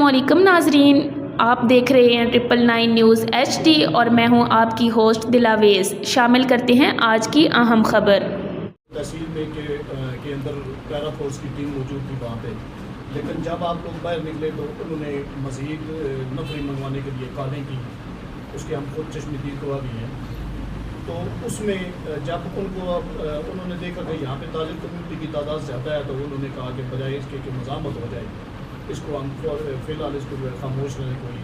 अस्सलामुअलैकुम नाजरीन, आप देख रहे हैं 999 न्यूज़ HD और मैं हूं आपकी होस्ट दिलावेज़। शामिल करते हैं आज की अहम खबर। तहसील में के अंदर पैरा फोर्स की टीम मौजूद थी वहाँ पे, लेकिन जब आप लोग बाहर निकले तो उन्होंने मज़ीद नफरी मंगवाने के लिए कॉलें की। उसके हम खुद चश्मदीद गवाह भी हैं। तो उसमें जब उन्होंने देखा कि यहाँ पे ताजिर कम्यूनिटी की तादाद ज़्यादा है, तो उन्होंने कहा कि बजाय इसके कि मज़ामत हो जाए, इसको हम फ़िलहाल इसको जो है खामोश रहने कोई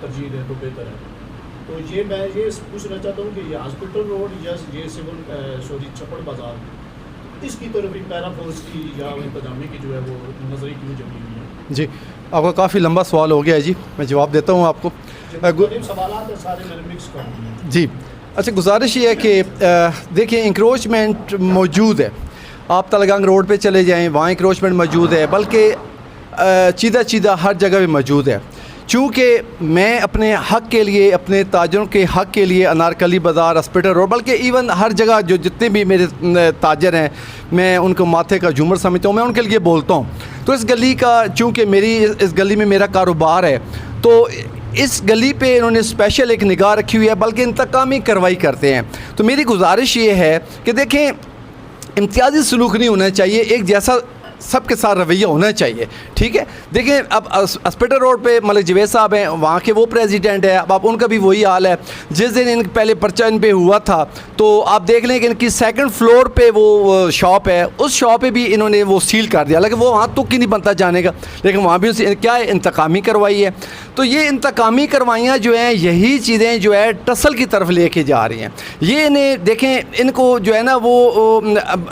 तरजीह है तो बेहतर है। तो मैं ये पूछना चाहता हूँ कि ये हॉस्पिटल रोड या ये छप्पड़ बाज़ार, इसकी तरफ भी पैरा फोर्स की या इंतजामी की जो है वो नजरें क्यों जमी हुई है? जी, आपका काफ़ी लंबा सवाल हो गया है जी, मैं जवाब देता हूँ आपको। सवाल सारे मैंने मिक्स कर दिए जी, अच्छा, गुजारिश ये है कि देखिए, इंक्रोचमेंट मौजूद है। आप तलगंग रोड पे चले जाएं, वहाँ इंक्रोचमेंट मौजूद है, बल्कि चीदा हर जगह भी मौजूद है। चूँकि मैं अपने हक़ के लिए, अपने ताजरों के हक़ के लिए अनारकली बाज़ार, हॉस्पिटल रोड, बल्कि इवन हर जगह जो जितने भी मेरे ताजर हैं, मैं उनको माथे का झूमर समझता हूँ, मैं उनके लिए बोलता हूँ। तो इस गली का, चूँकि मेरी इस गली में मेरा कारोबार है, तो इस गली पे इन्होंने स्पेशल एक निगाह रखी हुई है, बल्कि इंतकामी कार्रवाई करते हैं। तो मेरी गुजारिश ये है कि देखें, इम्तियाज़ी सलूक नहीं होना चाहिए, एक जैसा सबके साथ रवैया होना चाहिए, ठीक है। देखिए, अब हॉस्पिटल रोड पे मलिक जवेद साहब हैं, वहाँ के वो प्रेसिडेंट है, अब उनका भी वही हाल है। जिस दिन इन पहले पर्चा इन पे हुआ था, तो आप देख लें कि इनकी सेकंड फ्लोर पे वो शॉप है, उस शॉप पे भी इन्होंने वो सील कर दिया। लेकिन वो वहाँ तुक ही नहीं बनता जाने का, लेकिन वहाँ भी क्या है, इंतकामी कार्रवाई है। तो ये इंतकामी कार्रवाइयाँ जो हैं, यही चीज़ें जो है टसल की तरफ लेके जा रही हैं। ये इन्हें देखें, इनको जो है ना, वो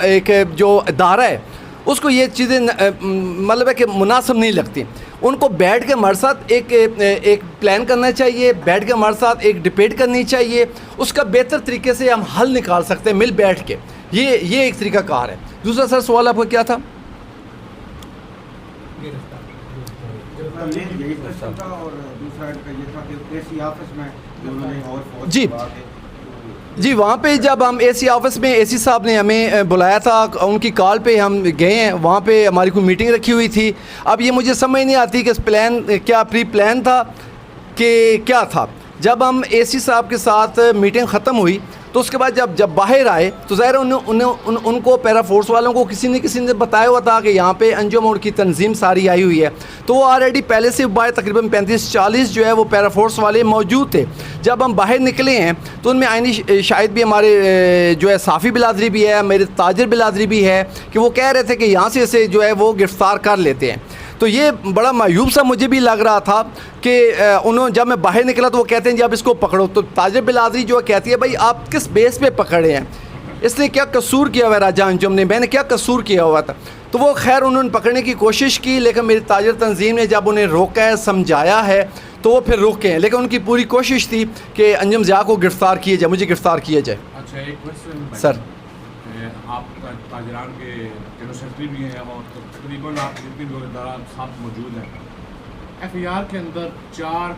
एक जो अदारा है उसको ये चीज़ें मतलब है कि मुनासिब नहीं लगती। उनको बैठ के हमारे साथ एक प्लान करना चाहिए, बैठ के हमारे साथ एक डिबेट करनी चाहिए, उसका बेहतर तरीके से हम हल निकाल सकते हैं मिल बैठ के। ये एक तरीका कार है। दूसरा सर सवाल आपका क्या था? जी, वहाँ पे जब हम AC ऑफ़िस में AC साहब ने हमें बुलाया था, उनकी कॉल पे हम गए हैं, वहाँ पे हमारी कोई मीटिंग रखी हुई थी। अब ये मुझे समझ नहीं आती कि इस प्लान क्या प्री प्लान था कि क्या था। जब हम AC साहब के साथ मीटिंग ख़त्म हुई, तो उसके बाद जब बाहर आए, तो ज़ाहिर उनको पैरा फोर्स वालों को किसी ने बताया हुआ था कि यहाँ पे अंजुम और की तंजीम सारी आई हुई है। तो वो ऑलरेडी पहले से बाहर तकरीबन 35-40 जो है वो पैरा फोर्स वाले मौजूद थे। जब हम बाहर निकले हैं, तो उनमें आइनी शायद भी हमारे जो है साफ़ी बिलादरी भी है, मेरे ताजिर बिलादरी भी है, कि वो कह रहे थे कि यहाँ से इसे जो है वो गिरफ़्तार कर लेते हैं। तो ये बड़ा मायूब सा मुझे भी लग रहा था कि उन्होंने, जब मैं बाहर निकला तो वो कहते हैं जी आप इसको पकड़ो। तो ताजिर बिलादरी जो कहती है, भाई आप किस बेस पे पकड़े हैं, इसने क्या कसूर किया हुआ है राजा अंजुम ने, मैंने क्या कसूर किया हुआ था। तो वो खैर उन्होंने पकड़ने की कोशिश की, लेकिन मेरी ताजिर तंजीम ने जब उन्हें रोका है, समझाया है, तो वो फिर रुके हैं। लेकिन उनकी पूरी कोशिश थी कि अंजुम ज़िया को गिरफ़्तार किया जाए, मुझे गिरफ़्तार किया जाए। अच्छा, एक क्वेश्चन सर, आप ताजरान के जनरल सेक्रेटरी भी हैं और तकरीबन आप जितने लोग साथ मौजूद हैं, FIR के अंदर 4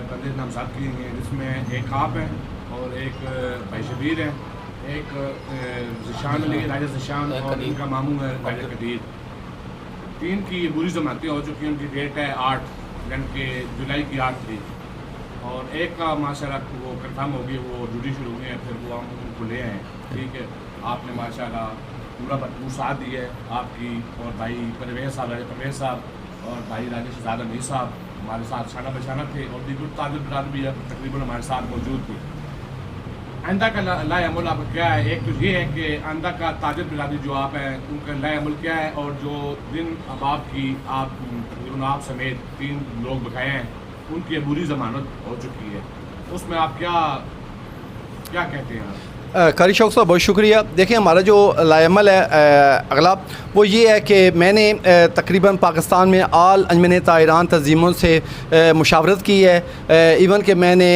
बंदे नामजद किए गए हैं, जिसमें एक आप हैं और एक भाई शबीर हैं, एक ज़िशान राजा ज़िशान और इनका मामू है राजा कदीर। 3 की बुरी जमातें हो चुकी हैं, उनकी डेट है 8 यानी कि जुलाई की 8 थी, और एक का माशाल्लाह वो कंफर्म हो गई, वो ड्यूटी शुरू हुई है, फिर वो हम उनको ले आए। ठीक है, आपने माशाल्लाह पूरा भरपूर साथ दी है आपकी, और भाई परवेज़ साहब और भाई राजेश ज़ादा नहीं साहब हमारे साथ शाना बशाना थे, और दीगर ताजिर बिरादरी भी तकरीबन हमारे साथ मौजूद थी। आइंदा का लाएअमल आपका क्या है? एक तो ये है कि आइंदा का ताजिर बिरादरी जो आप हैं, उनका लाएअमल क्या है, और जो दिन अब आपकी तकरीबन आप समेत 3 लोग बकाए हैं, उनकी अबूरी ज़मानत हो चुकी है, उसमें आप क्या कहते हैं? कारी शौक साहब बहुत शुक्रिया। देखिए, हमारा जो लाएअमल है अगला, वो ये है कि मैंने तकरीबन पाकिस्तान में आल अंजमन ताहिरान तंजीमों से मुशावरत की है। इवन कि मैंने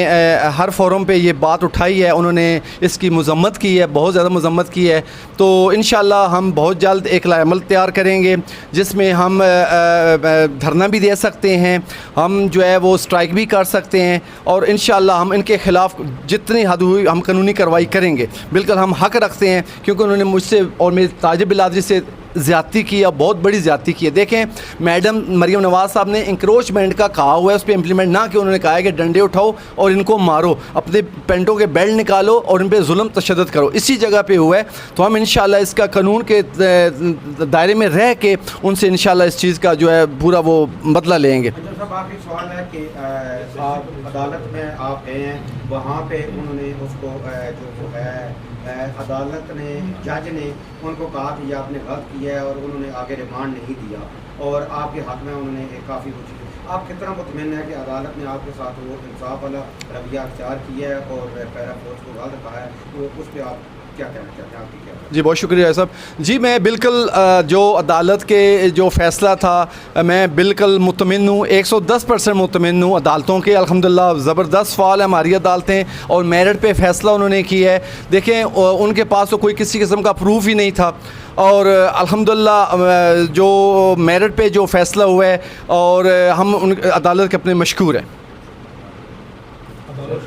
हर फोरम पे ये बात उठाई है, उन्होंने इसकी मज़म्मत की है, बहुत ज़्यादा मज़म्मत की है। तो इंशाअल्लाह हम बहुत जल्द एक लाएअमल तैयार करेंगे, जिसमें हम धरना भी दे सकते हैं, हम जो है वो स्ट्राइक भी कर सकते हैं, और इंशाअल्लाह हम इनके ख़िलाफ़ जितनी हद हुई हम कानूनी कार्रवाई करेंगे। बिल्कुल हम हक़ रखते हैं, क्योंकि उन्होंने मुझसे और मेरी ताजिर बिरादरी से ज़्यादती की है, बहुत बड़ी ज़्यादती की है। देखें, मैडम मरीम नवाज़ साहब ने इंक्रोचमेंट का कहा हुआ है, उस पर इम्प्लीमेंट ना कि उन्होंने कहा है कि डंडे उठाओ और इनको मारो, अपने पेंटों के बेल्ट निकालो और इन पर जुल्म तशद्दुद करो, इसी जगह पे हुआ है। तो हम इंशाल्लाह इसका कानून के दायरे में रह के उनसे इंशाल्लाह इस चीज़ का जो है पूरा वो बदला लेंगे। साहब आखिरी सवाल है कि आप अदालत में आप गए हैं, वहाँ पे उन्होंने उसको जो है अदालत ने, जज ने उनको कहा कि ये आपने गलत किया है और उन्होंने आगे रिमांड नहीं दिया और आपके हक में उन्होंने काफ़ी वो चीज़, आप कितना मुतमिन है कि अदालत ने आपके साथ वो इंसाफ वाला रवैया अख्तियार किया है और पैरा फोर्स को गलत कहा है, तो उस पर आप क्या कहना चाहते हैं, आपकी क्या? जी बहुत शुक्रिया साहब। जी मैं बिल्कुल जो अदालत के जो फ़ैसला था मैं बिल्कुल मुतमिन हूँ, 110% मुतमिन हूँ अदालतों के। अल्हम्दुलिल्लाह ज़बरदस्त फ़ाल है हमारी अदालतें और मेरिट पे फ़ैसला उन्होंने किया है। देखें उनके पास तो कोई किसी किस्म का प्रूफ ही नहीं था और अल्हम्दुलिल्लाह जो मेरिट पे जो फ़ैसला हुआ है और हम उन अदालत के अपने मशकूर हैं। अदालत